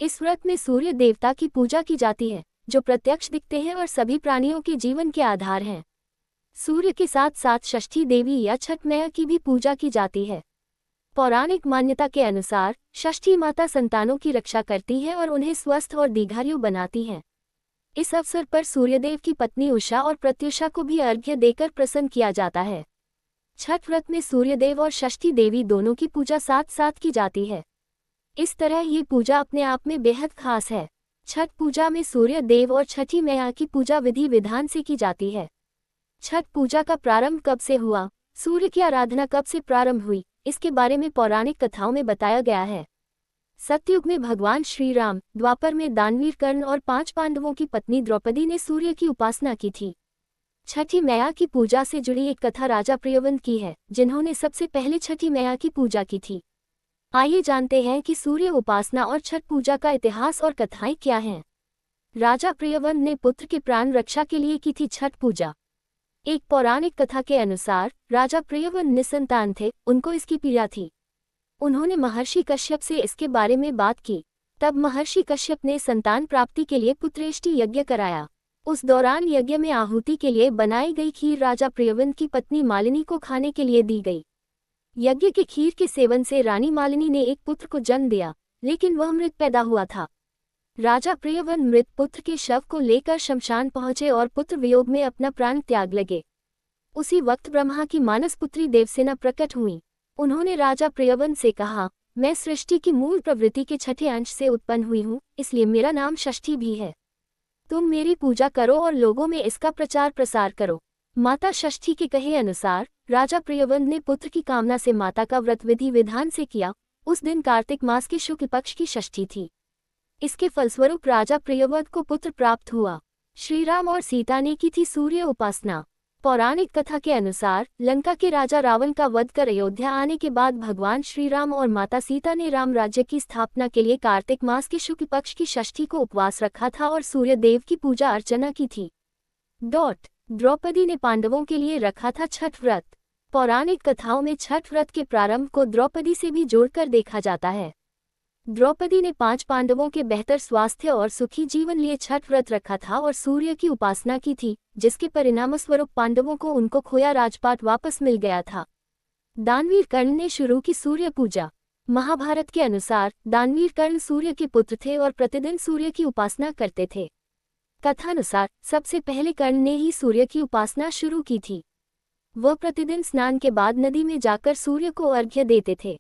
इस व्रत में सूर्य देवता की पूजा की जाती है, जो प्रत्यक्ष दिखते हैं और सभी प्राणियों के जीवन के आधार हैं। सूर्य के साथ साथ षष्ठी देवी या छठ मैया की भी पूजा की जाती है। पौराणिक मान्यता के अनुसार षष्ठी माता संतानों की रक्षा करती है और उन्हें स्वस्थ और दीर्घायु बनाती हैं। इस अवसर पर सूर्यदेव की पत्नी उषा और प्रत्युषा को भी अर्घ्य देकर प्रसन्न किया जाता है। छठ व्रत में सूर्यदेव और षष्ठी देवी दोनों की पूजा साथ साथ की जाती है। इस तरह ये पूजा अपने आप में बेहद खास है। छठ पूजा में सूर्य देव और छठी मैया की पूजा विधि विधान से की जाती है। छठ पूजा का प्रारंभ कब से हुआ, सूर्य की आराधना कब से प्रारंभ हुई, इसके बारे में पौराणिक कथाओं में बताया गया है। सतयुग में भगवान श्री राम, द्वापर में दानवीर कर्ण और 5 पांडवों की पत्नी द्रौपदी ने सूर्य की उपासना की थी। छठी मैया की पूजा से जुड़ी एक कथा राजा प्रियव्रत की है, जिन्होंने सबसे पहले छठी मैया की पूजा की थी। आइए जानते हैं कि सूर्य उपासना और छठ पूजा का इतिहास और कथाएं क्या हैं। राजा प्रियव्रत ने पुत्र के प्राण रक्षा के लिए की थी छठ पूजा। एक पौराणिक कथा के अनुसार राजा प्रियव्रत निसंतान थे, उनको इसकी पीड़ा थी। उन्होंने महर्षि कश्यप से इसके बारे में बात की। तब महर्षि कश्यप ने संतान प्राप्ति के लिए पुत्रेष्टि यज्ञ कराया। उस दौरान यज्ञ में आहुति के लिए बनाई गई खीर राजा प्रियव्रत की पत्नी मालिनी को खाने के लिए दी गई। यज्ञ के खीर के सेवन से रानी मालिनी ने एक पुत्र को जन्म दिया, लेकिन वह मृत पैदा हुआ था। राजा प्रियव्रत मृत पुत्र के शव को लेकर शमशान पहुंचे और पुत्र वियोग में अपना प्राण त्याग लगे। उसी वक्त ब्रह्मा की मानस पुत्री देवसेना प्रकट हुई। उन्होंने राजा प्रियव्रत से कहा, मैं सृष्टि की मूल प्रवृत्ति के छठे अंश से उत्पन्न हुई हूँ, इसलिए मेरा नाम षष्ठी भी है। तुम मेरी पूजा करो और लोगों में इसका प्रचार प्रसार करो। माता षष्ठी के कहे अनुसार राजा प्रियव्रत ने पुत्र की कामना से माता का व्रत विधि विधान से किया। उस दिन कार्तिक मास के शुक्ल पक्ष की षष्ठी थी। इसके फलस्वरूप राजा प्रियव्रत को पुत्र प्राप्त हुआ। श्रीराम और सीता ने की थी सूर्य उपासना। पौराणिक कथा के अनुसार लंका के राजा रावण का वध कर अयोध्या आने के बाद भगवान श्रीराम और माता सीता ने राम राज्य की स्थापना के लिए कार्तिक मास के शुक्ल पक्ष की षष्ठी को उपवास रखा था और सूर्य देव की पूजा अर्चना की थी। द्रौपदी ने पांडवों के लिए रखा था छठ व्रत। पौराणिक कथाओं में छठ व्रत के प्रारंभ को द्रौपदी से भी जोड़कर देखा जाता है। द्रौपदी ने 5 पांडवों के बेहतर स्वास्थ्य और सुखी जीवन लिए छठ व्रत रखा था और सूर्य की उपासना की थी, जिसके परिणामस्वरूप पांडवों को उनको खोया राजपाट वापस मिल गया था। दानवीर कर्ण ने शुरू की सूर्य पूजा। महाभारत के अनुसार दानवीर कर्ण सूर्य के पुत्र थे और प्रतिदिन सूर्य की उपासना करते थे। कथानुसार सबसे पहले कर्ण ने ही सूर्य की उपासना शुरू की थी। वह प्रतिदिन स्नान के बाद नदी में जाकर सूर्य को अर्घ्य देते थे।